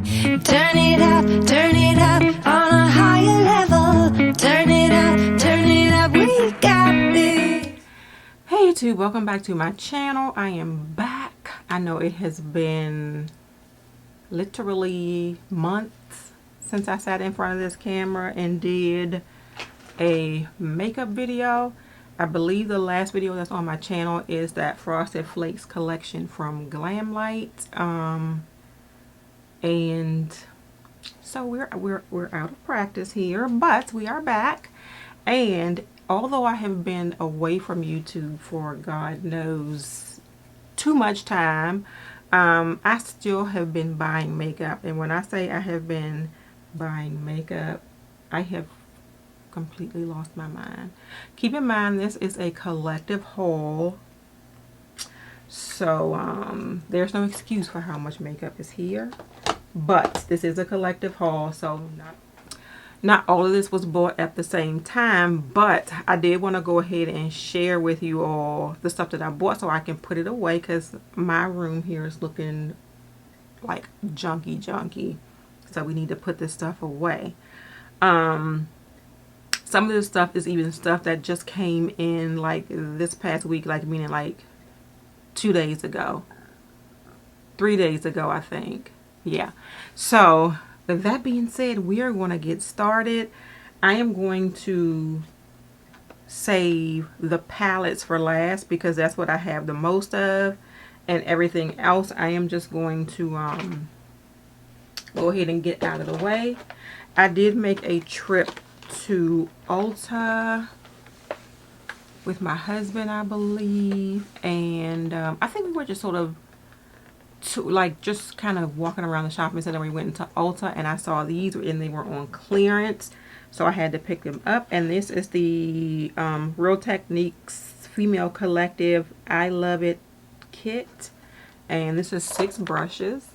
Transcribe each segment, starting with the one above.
turn it up on a higher level. Turn it up, we got it. Hey YouTube, welcome back to my channel. I am back. I know it has been literally months since I sat in front of this camera and did a makeup video. I believe the last video that's on my channel is that Frosted Flakes collection from Glamlight. And so we're out of practice here, but we are back. And although I have been away from YouTube for God knows too much time, I still have been buying makeup. And when I say I have been buying makeup, I have completely lost my mind. Keep in mind, this is a collective haul, so there's no excuse for how much makeup is here, but this is a collective haul, so not all of this was bought at the same time, but I did want to go ahead and share with you all the stuff that I bought so I can put it away, because my room here is looking like junky, so we need to put this stuff away. Some of this stuff is even stuff that just came in like this past week, like meaning like 2 days ago, 3 days ago, I think. Yeah. So with that being said, we are going to get started. I am going to save the palettes for last because that's what I have the most of, and everything else I am just going to go ahead and get out of the way. I did make a trip to Ulta with my husband, I believe, and I think we were just sort of just kind of walking around the shopping center. We went into Ulta and I saw these and they were on clearance, so I had to pick them up. And this is the Real Techniques Female Collective I Love It kit, and this is 6 brushes.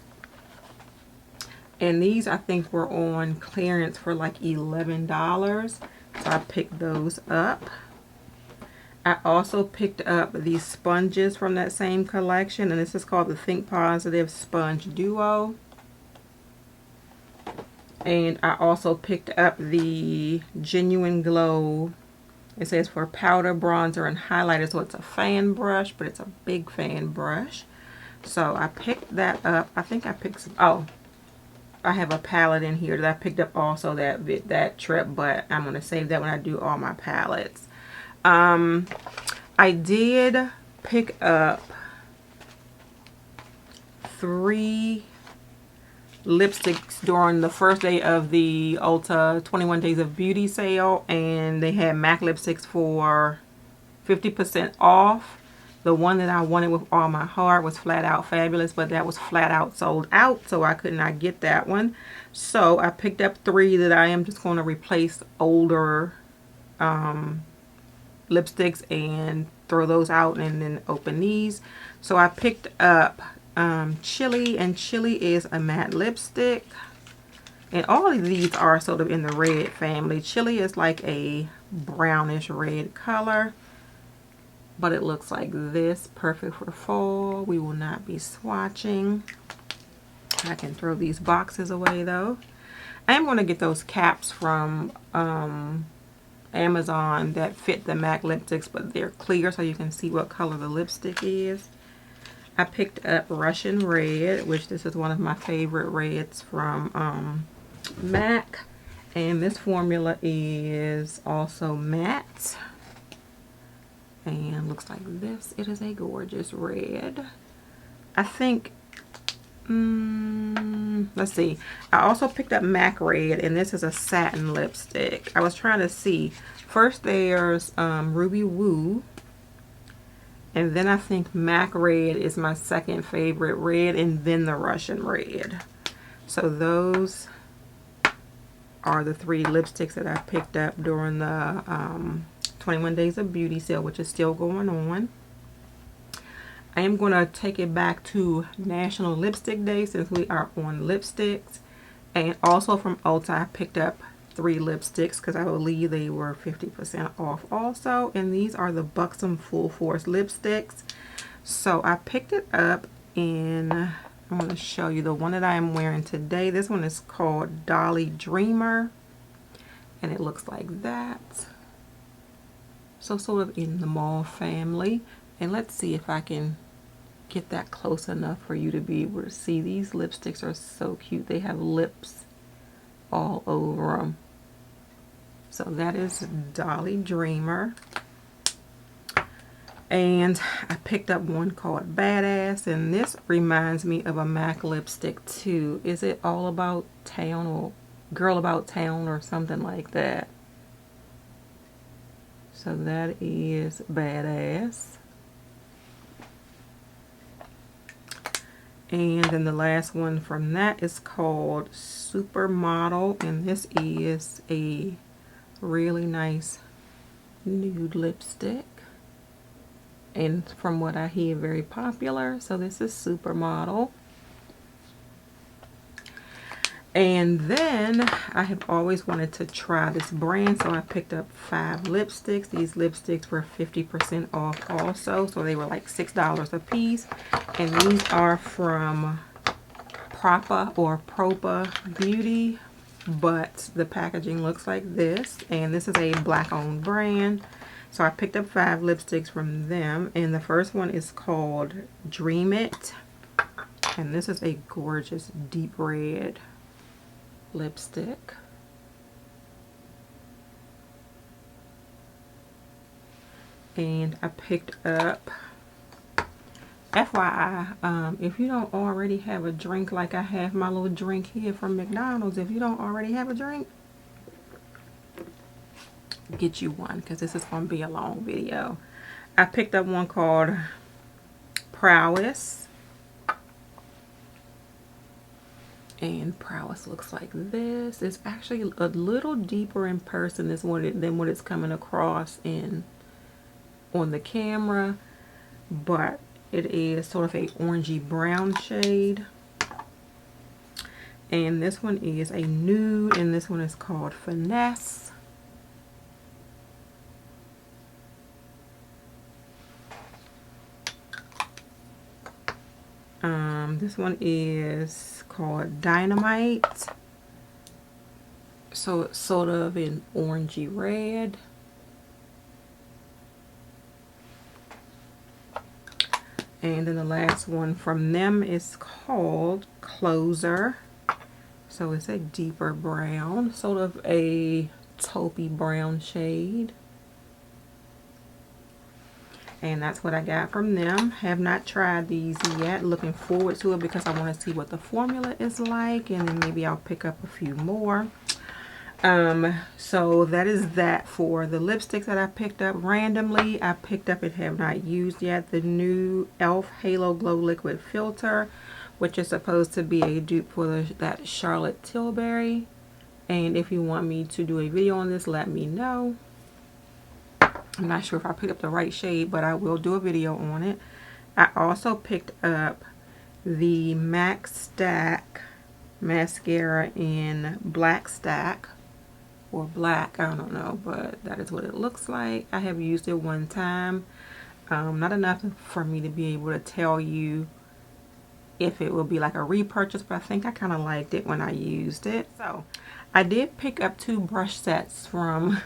And these I think were on clearance for like $11. So I picked those up. I also picked up these sponges from that same collection. And this is called the Think Positive Sponge Duo. And I also picked up the Genuine Glow. It says for powder, bronzer, and highlighter. So it's a fan brush, but it's a big fan brush. So I picked that up. I think I picked some, oh, I have a palette in here that I picked up also that trip, but I'm going to save that when I do all my palettes. I did pick up 3 lipsticks during the first day of the Ulta 21 Days of Beauty sale, and they had MAC lipsticks for 50% off. The one that I wanted with all my heart was Flat Out Fabulous, but that was flat out sold out, so I could not get that one. So I picked up 3 that I am just going to replace older lipsticks and throw those out and then open these. So I picked up Chili, and Chili is a matte lipstick. And all of these are sort of in the red family. Chili is like a brownish red color, but it looks like this, perfect for fall. We will not be swatching. I can throw these boxes away though. I am going to get those caps from Amazon that fit the MAC lipsticks, but they're clear so you can see what color the lipstick is. I picked up Russian Red, which this is one of my favorite reds from MAC, and this formula is also matte. And looks like this. It is a gorgeous red. I think, let's see. I also picked up MAC Red, and this is a satin lipstick. I was trying to see. First there's Ruby Woo. And then I think MAC Red is my second favorite red, and then the Russian Red. So those are the 3 lipsticks that I picked up during the 21 Days of Beauty sale, which is still going on. I am going to take it back to National Lipstick Day since we are on lipsticks. And also from Ulta, I picked up 3 lipsticks because I believe they were 50% off also. And these are the Buxom Full Force lipsticks. So I picked it up in I'm going to show you the one that I am wearing today. This one is called Dolly Dreamer, and it looks like that. So sort of in the mauve family. And let's see if I can get that close enough for you to be able to see. These lipsticks are so cute. They have lips all over them. So that is Dolly Dreamer. And I picked up one called Badass, and this reminds me of a MAC lipstick too. Is it All About Town or Girl About Town or something like that? So that is Badass. And then the last one from that is called Supermodel, and this is a really nice nude lipstick. And from what I hear, very popular. So this is Supermodel. And then I have always wanted to try this brand, so I picked up 5 lipsticks. These lipsticks were 50% off also, so they were like $6 a piece. And these are from Propa or Propa Beauty, but the packaging looks like this. And this is a black-owned brand. So I picked up 5 lipsticks from them, and the first one is called Dream It. And this is a gorgeous deep red lipstick. And I picked up, FYI, if you don't already have a drink, like I have my little drink here from McDonald's, if you don't already have a drink, get you one, because this is going to be a long video. I picked up one called Prowess, and Prowess looks like this. It's actually a little deeper in person than what it's coming across on the camera, but it is sort of a orangey brown shade. And this one is a nude, and this one is called Finesse. This one is called Dynamite. So it's sort of an orangey red. And then the last one from them is called Closer. So it's a deeper brown, sort of a taupey brown shade. And that's what I got from them. Have not tried these yet. Looking forward to it because I want to see what the formula is like. And then maybe I'll pick up a few more. So that is that for the lipsticks that I picked up randomly. I picked up and have not used yet the new e.l.f. Halo Glow Liquid Filter, which is supposed to be a dupe for that Charlotte Tilbury. And if you want me to do a video on this, let me know. I'm not sure if I picked up the right shade, but I will do a video on it. I also picked up the MAC Stack mascara in Black Stack, or black, I don't know, but that is what it looks like. I have used it one time, not enough for me to be able to tell you if it will be like a repurchase, but I think I kind of liked it when I used it. So I did pick up 2 brush sets from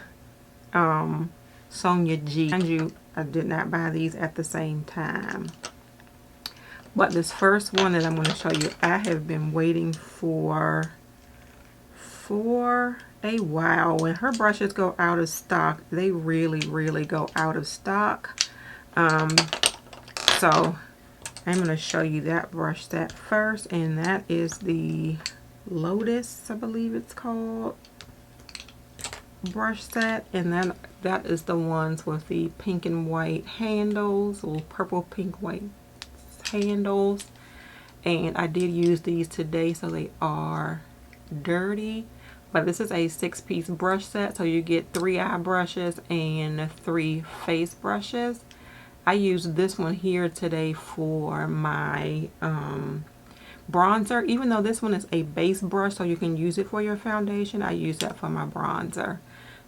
Sonia G. Mind you, I did not buy these at the same time. But this first one that I'm going to show you, I have been waiting for a while. When her brushes go out of stock, they really go out of stock. So I'm going to show you that brush set first, and that is the Lotus, I believe it's called, brush set. And then that is the ones with the pink and white handles, little purple, pink, white handles. And I did use these today, so they are dirty. But this is a 6-piece brush set, so you get 3 eye brushes and 3 face brushes. I used this one here today for my bronzer. Even though this one is a base brush, so you can use it for your foundation, I use that for my bronzer.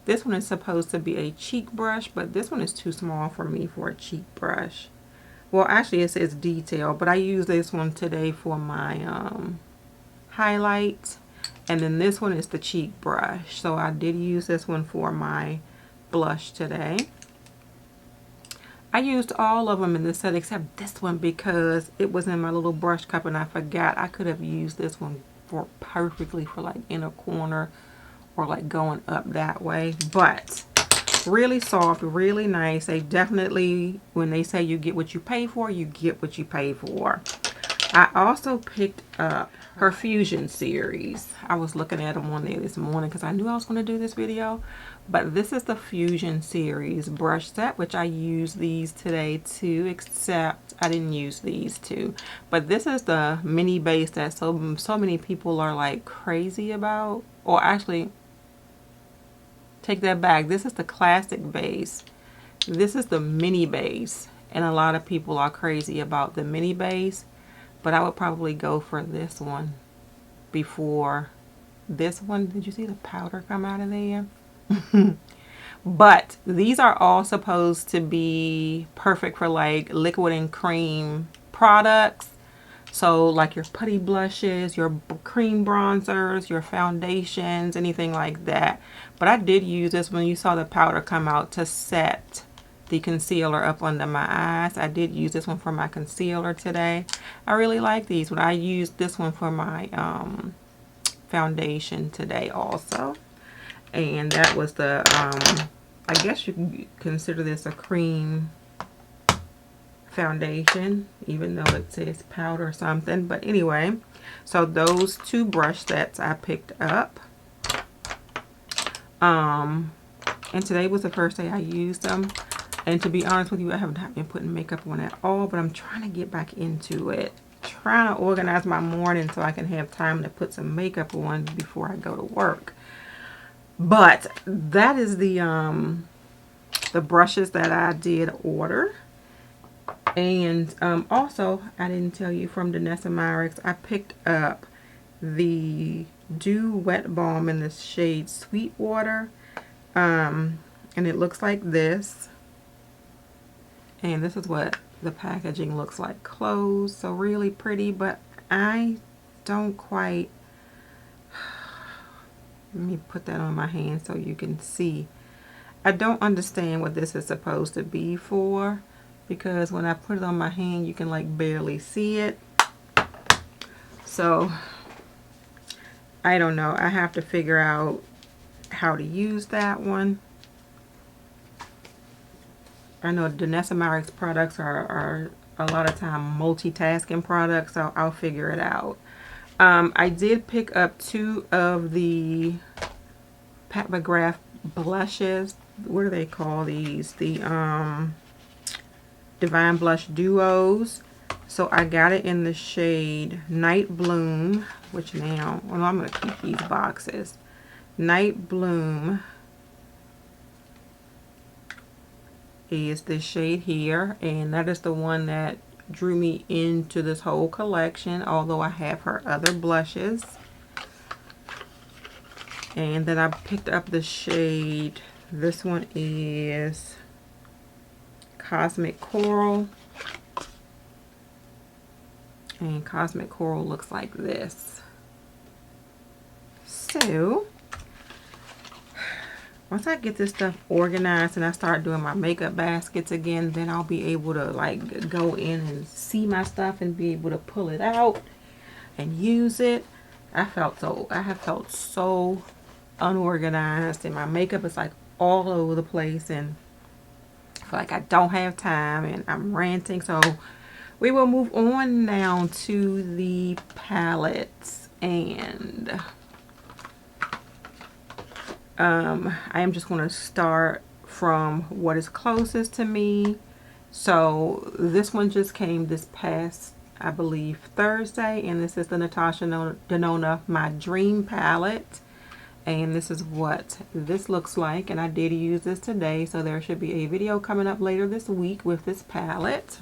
This one is supposed to be a cheek brush, but this one is too small for me for a cheek brush. Well, actually it says detail, but I use this one today for my highlights. And then this one is the cheek brush. So I did use this one for my blush today. I used all of them in this set except this one because it was in my little brush cup and I forgot. I could have used this one for perfectly for like inner corner or like going up that way. But really soft, really nice. They definitely, when they say you get what you pay for, you get what you pay for. I also picked up her Fusion series. I was looking at them one day this morning because I knew I was going to do this video. But this is the Fusion series brush set, which I used these today too, except I didn't use these two. But this is the mini base that so many people are like crazy about. Or actually, take that back. This is the classic base. This is the mini base. And a lot of people are crazy about the mini base. But I would probably go for this one before this one. Did you see the powder come out of there? But these are all supposed to be perfect for like liquid and cream products. So like your putty blushes, your cream bronzers, your foundations, anything like that. But I did use this when you saw the powder come out to set the concealer up under my eyes. I did use this one for my concealer today. I really like these. But I used this one for my foundation today also. And that was the, I guess you can consider this a cream foundation, even though it says powder or something. But anyway, so those two brush sets I picked up. And today was the first day I used them. And to be honest with you, I have not been putting makeup on at all, but I'm trying to get back into it. Trying to organize my morning so I can have time to put some makeup on before I go to work. But that is the brushes that I did order. And also, I didn't tell you, from Danessa Myricks, I picked up the Dew Wet Balm in the shade Sweetwater. And it looks like this. And this is what the packaging looks like closed. So really pretty, but I don't quite... Let me put that on my hand so you can see. I don't understand what this is supposed to be for, because when I put it on my hand, you can like barely see it. So I don't know. I have to figure out how to use that one. I know Danessa Myricks products are a lot of time multitasking products, so I'll figure it out. I did pick up two of the Pat McGrath blushes. What do they call these? The Divine Blush Duos. So I got it in the shade Night Bloom, which now, well, I'm going to keep these boxes. Night Bloom is this shade here, and that is the one that drew me into this whole collection, although I have her other blushes. And then I picked up the shade, this one is Cosmic Coral, and Cosmic Coral looks like this. So once I get this stuff organized and I start doing my makeup baskets again, then I'll be able to like go in and see my stuff and be able to pull it out and use it. I have felt so unorganized, and my makeup is like all over the place, and I feel like I don't have time and I'm ranting. So we will move on now to the palettes, and I am just going to start from what is closest to me. So this one just came this past, I believe, Thursday, and this is the Natasha Denona My Dream palette. And this is what this looks like, and I did use this today, so there should be a video coming up later this week with this palette.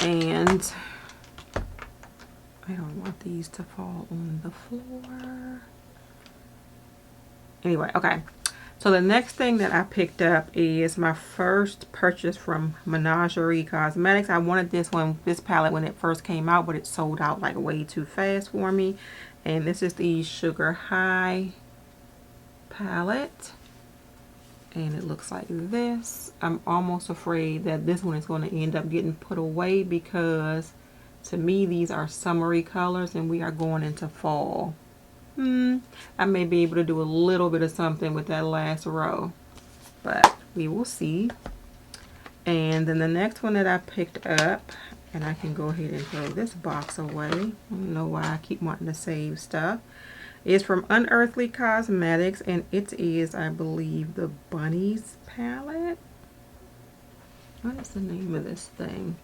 And I don't want these to fall on the floor. Anyway, okay. So the next thing that I picked up is my first purchase from Menagerie Cosmetics. I wanted this palette when it first came out, but it sold out like way too fast for me. And this is the Sugar High palette. And it looks like this. I'm almost afraid that this one is going to end up getting put away because to me these are summery colors and we are going into fall. I may be able to do a little bit of something with that last row, but we will see. And then the next one that I picked up, and I can go ahead and throw this box away. I don't know why I keep wanting to save stuff. Is from Unearthly Cosmetics, and it is, I believe, the Bunnies palette. What is the name of this thing?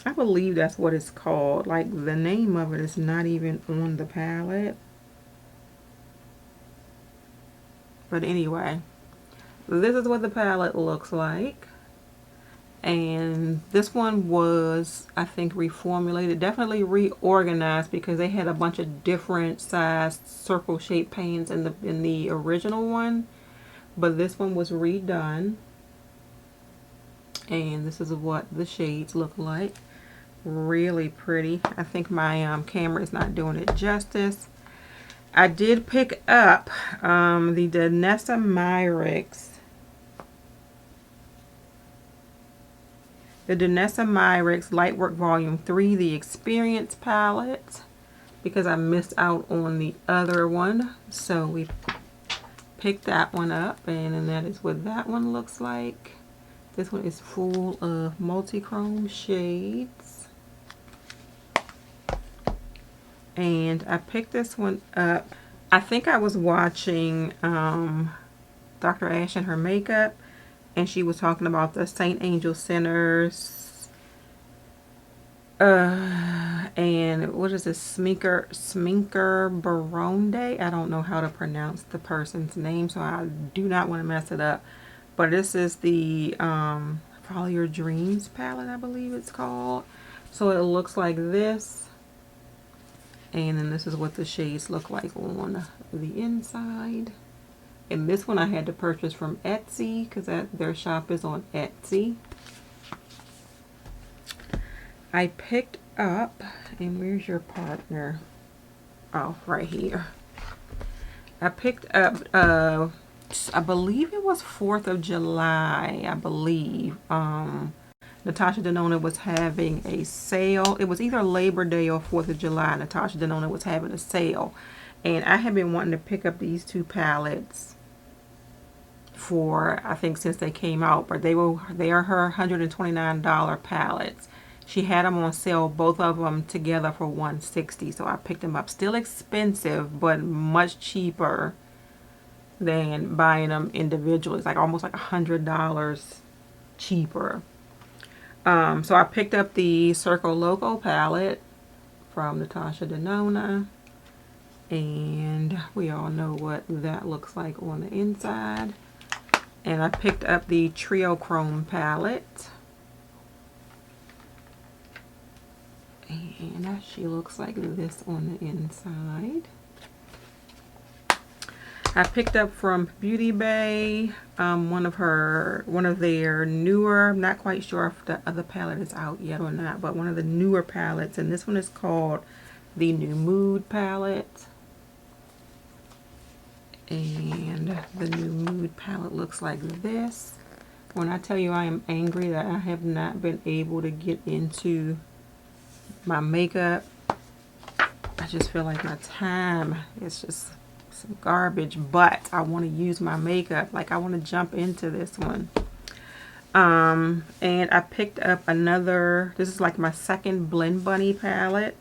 I believe that's what it's called. Like, the name of it is not even on the palette. But anyway, this is what the palette looks like. And this one was, I think, reformulated, definitely reorganized because they had a bunch of different sized circle shaped pans in the original one. But this one was redone. And this is what the shades look like. Really pretty. I think my camera is not doing it justice. I did pick up the Danessa Myricks. The Danessa Myricks Lightwork Volume 3, the Experience palette, because I missed out on the other one. So we picked that one up, and that is what that one looks like. This one is full of multi-chrome shades. And I picked this one up. I think I was watching Dr. Ash and her makeup, and she was talking about the St. Angel Centers. And what is this? Sminker Baronde? I don't know how to pronounce the person's name, so I do not want to mess it up. But this is the Follow Your Dreams palette, I believe it's called. So it looks like this. And then this is what the shades look like on the inside. And this one I had to purchase from Etsy because their shop is on Etsy. I picked up, and where's your partner? Oh, right here. I picked up, I believe it was 4th of July, I believe. Natasha Denona was having a sale. It was either Labor Day or 4th of July. Natasha Denona was having a sale. And I have been wanting to pick up these two palettes for, I think, since they came out. But they are her $129 palettes. She had them on sale, both of them together for $160. So I picked them up. Still expensive, but much cheaper than buying them individually. It's like almost like $100 cheaper. So I picked up the Circo Loco palette from Natasha Denona, and we all know what that looks like on the inside. And I picked up the Trio Chrome palette, and she looks like this on the inside. I picked up from Beauty Bay one of their newer, I'm not quite sure if the other palette is out yet or not, but one of the newer palettes, and this one is called the New Mood palette. And the New Mood palette looks like this. When I tell you I am angry that I have not been able to get into my makeup, I just feel like my time is just some garbage, but I want to use my makeup. Like, I want to jump into this one. And I picked up another, this is like my second Blend Bunny palette,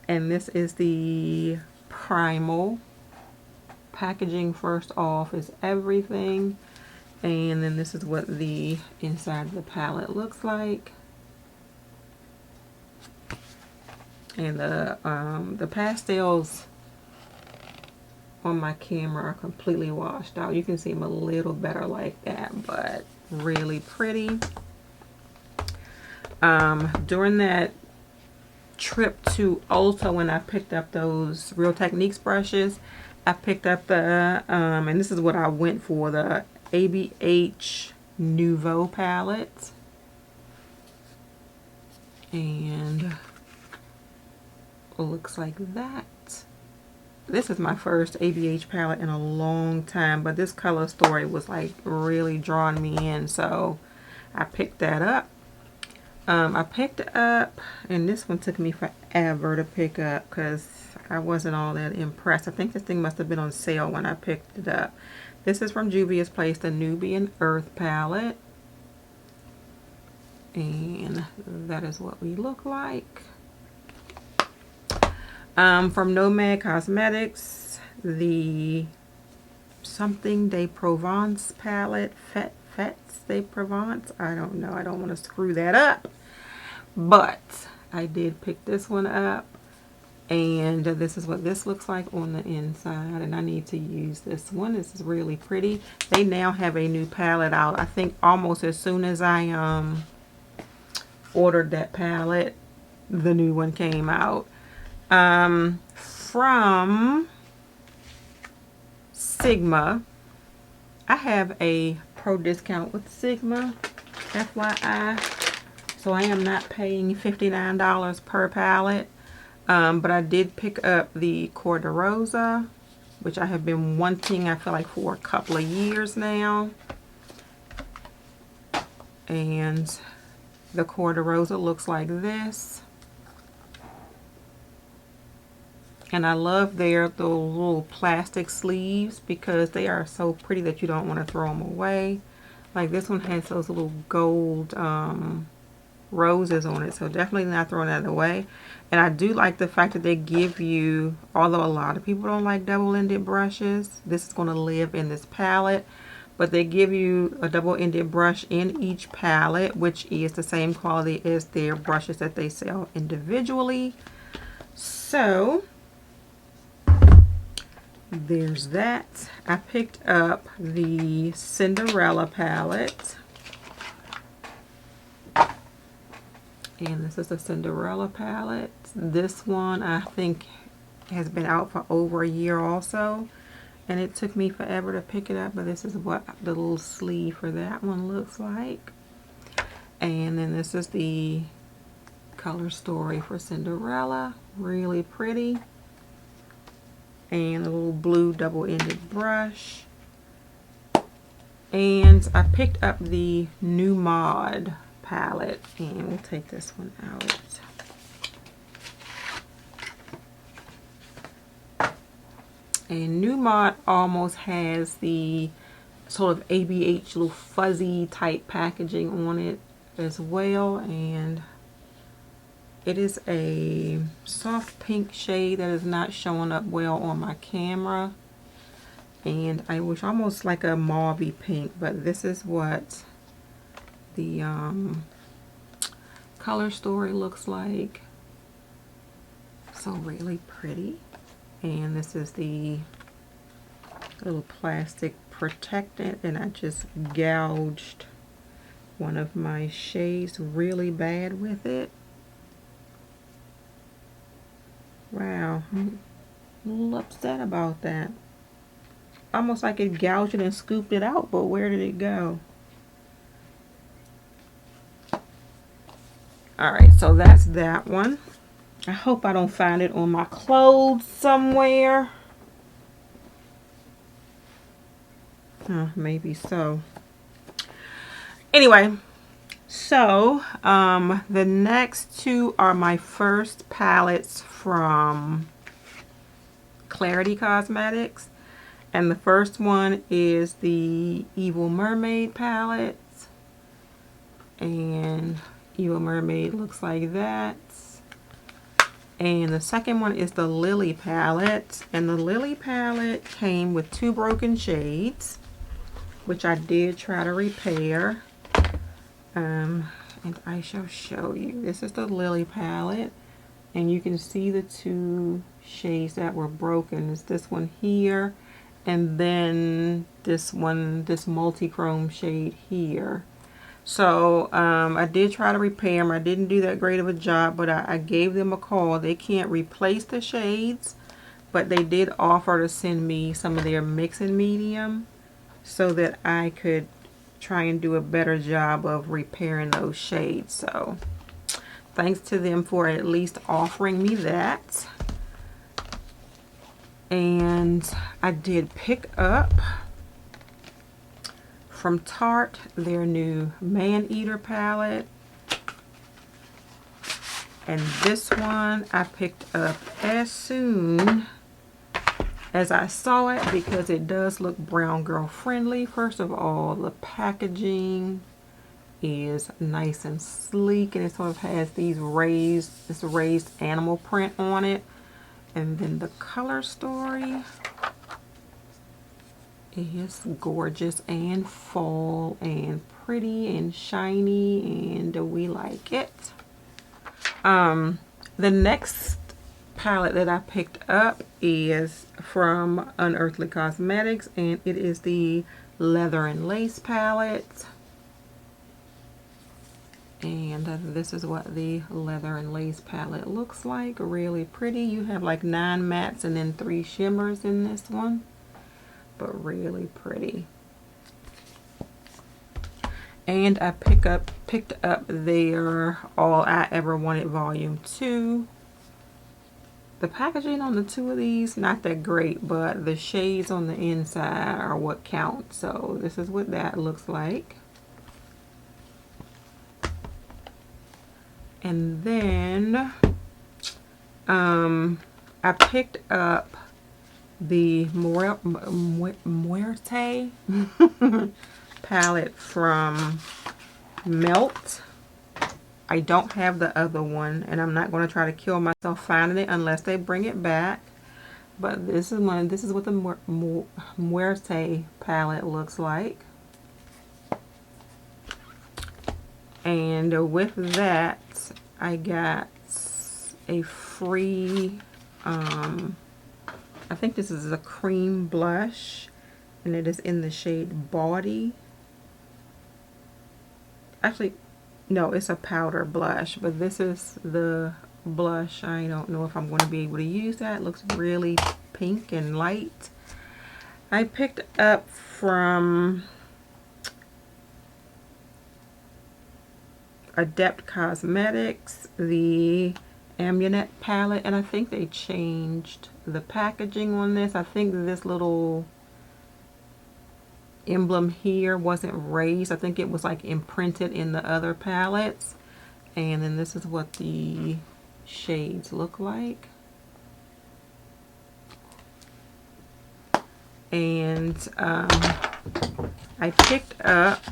and this is the Primal. Packaging first off is everything, and then this is what the inside of the palette looks like. And the pastels on my camera are completely washed out. You can see them a little better like that, but really pretty. During that trip to Ulta when I picked up those Real Techniques brushes. I picked up the, and this is what I went for, the ABH Nouveau palette. And it looks like that. This is my first ABH palette in a long time, but this color story was like really drawing me in, so I picked that up. I picked up, and this one took me forever to pick up because I wasn't all that impressed. I think this thing must have been on sale when I picked it up. This is from Juvia's Place, the Nubian Earth palette. And that is what we look like. From Nomad Cosmetics, the Something de Provence palette. Fets de Provence. I don't know. I don't want to screw that up. But I did pick this one up. And this is what this looks like on the inside. And I need to use this one. This is really pretty. They now have a new palette out. I think almost as soon as I ordered that palette, the new one came out. From Sigma. I have a pro discount with Sigma, FYI. So I am not paying $59 per palette. But I did pick up the Cor de Rosa, which I have been wanting, I feel like, for a couple of years now. And the Cor de Rosa looks like this. And I love those little plastic sleeves because they are so pretty that you don't want to throw them away. Like this one has those little gold roses on it, so definitely not throwing that away. And I do like the fact that they give you, although a lot of people don't like double-ended brushes, this is going to live in this palette, but they give you a double-ended brush in each palette, which is the same quality as their brushes that they sell individually. So there's that. I picked up the Cinderella palette. And this is the Cinderella palette. This one I think has been out for over a year also. And it took me forever to pick it up, but this is what the little sleeve for that one looks like. And then this is the color story for Cinderella. Really pretty. And a little blue double-ended brush. And I picked up the New Mod palette, and we'll take this one out. And New Mod almost has the sort of ABH little fuzzy type packaging on it as well, and it is a soft pink shade that is not showing up well on my camera, and I wish almost like a mauvey pink, but this is what the color story looks like. So really pretty. And this is the little plastic protectant, and I just gouged one of my shades really bad with it. Wow, I'm a little upset about that. Almost like it gouged it and scooped it out, but where did it go? Alright, so that's that one. I hope I don't find it on my clothes somewhere. Maybe so. Anyway, so the next two are my first palettes from Clarity Cosmetics. And the first one is the Evil Mermaid palette. And Evil Mermaid looks like that. And the second one is the Lily palette. And the Lily palette came with 2 broken shades, which I did try to repair. And I shall show you. This is the Lily palette. And you can see the 2 shades that were broken. It's this one here, and then this one, this multi-chrome shade here. So I did try to repair them. I didn't do that great of a job, but I gave them a call. They can't replace the shades, but they did offer to send me some of their mixing medium so that I could try and do a better job of repairing those shades. So thanks to them for at least offering me that. And I did pick up from Tarte their new Man Eater palette. And this one I picked up as soon as I saw it because it does look brown girl friendly. First of all, the packaging is nice and sleek, and it sort of has these this raised animal print on it. And then the color story is gorgeous and fall and pretty and shiny, and we like it. The next palette that I picked up is from Unearthly Cosmetics, and it is the Leather and Lace palette. And this is what the Leather and Lace palette looks like. Really pretty. You have like 9 mattes and then 3 shimmers in this one, but really pretty. And I picked up their All I Ever Wanted Volume 2. The packaging on the 2 of these, not that great, but the shades on the inside are what count. So this is what that looks like. And then I picked up the Muerte palette from Melt. I don't have the other one, and I'm not going to try to kill myself finding it unless they bring it back. But this is what the Muerte palette looks like. And with that, I got a free, I think this is a cream blush, and it is in the shade Bawdy. Actually, no, it's a powder blush, but this is the blush. I don't know if I'm going to be able to use that. It looks really pink and light. I picked up from Adept Cosmetics the Amulet palette, and I think they changed the packaging on this. I think this little emblem here wasn't raised. I think it was like imprinted in the other palettes. And then this is what the shades look like. And I picked up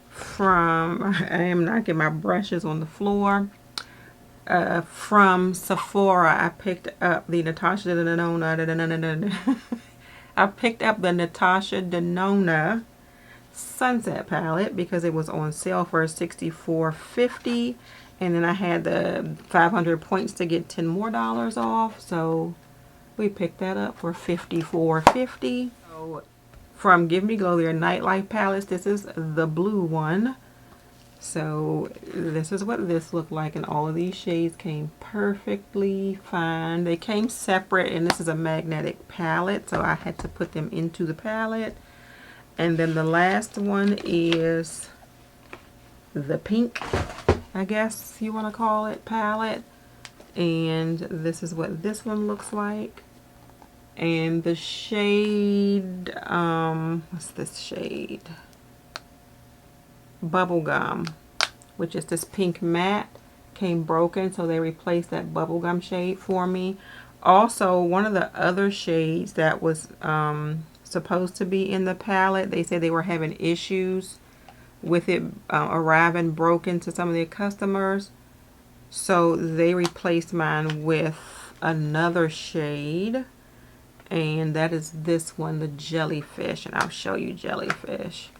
from, I am knocking my brushes on the floor. From Sephora, I picked up the Natasha Denona. I picked up the Natasha Denona Sunset palette because it was on sale for $64.50, and then I had the 500 points to get $10 more off, so we picked that up for $54.50. So from Give Me Glow, their Nightlife palettes, this is the blue one. So this is what this looked like, and all of these shades came perfectly fine. They came separate, and this is a magnetic palette, so I had to put them into the palette. And then the last one is the pink, I guess you want to call it, palette. And this is what this one looks like. And the shade, what's this shade? Bubblegum, which is this pink matte, came broken, so they replaced that bubblegum shade for me. Also, one of the other shades that was supposed to be in the palette, they said they were having issues with it arriving broken to some of their customers, so they replaced mine with another shade, and that is this one, the Jellyfish, and I'll show you Jellyfish.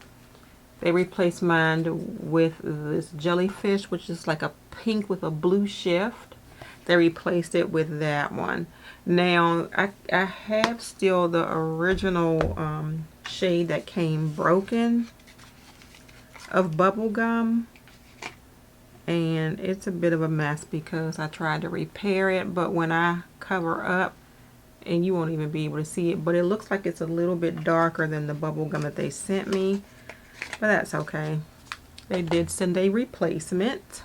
They replaced mine with this Jellyfish, which is like a pink with a blue shift. They replaced it with that one. Now, I have still the original shade that came broken. of bubble gum, and it's a bit of a mess because I tried to repair it, but when I cover up, and you won't even be able to see it, but it looks like it's a little bit darker than the bubble gum that they sent me, but that's okay. They did send a replacement.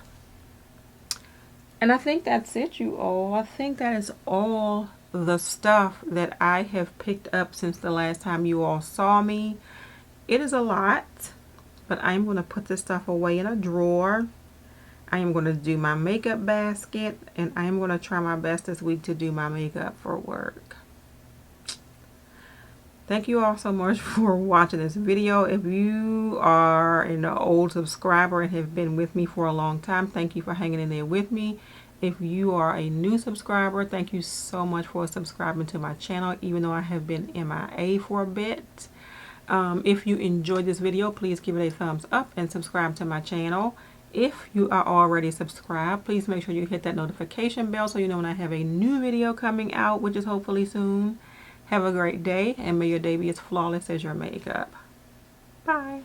And I think that's it, you all. I think that is all the stuff that I have picked up since the last time you all saw me. It is a lot, but I'm going to put this stuff away in a drawer. I am going to do my makeup basket, and I am going to try my best this week to do my makeup for work. Thank you all so much for watching this video. If you are an old subscriber and have been with me for a long time, thank you for hanging in there with me. If you are a new subscriber, thank you so much for subscribing to my channel, even though I have been MIA for a bit. If you enjoyed this video, please give it a thumbs up and subscribe to my channel. If you are already subscribed, please make sure you hit that notification bell so you know when I have a new video coming out, which is hopefully soon. Have a great day, and may your day be as flawless as your makeup. Bye.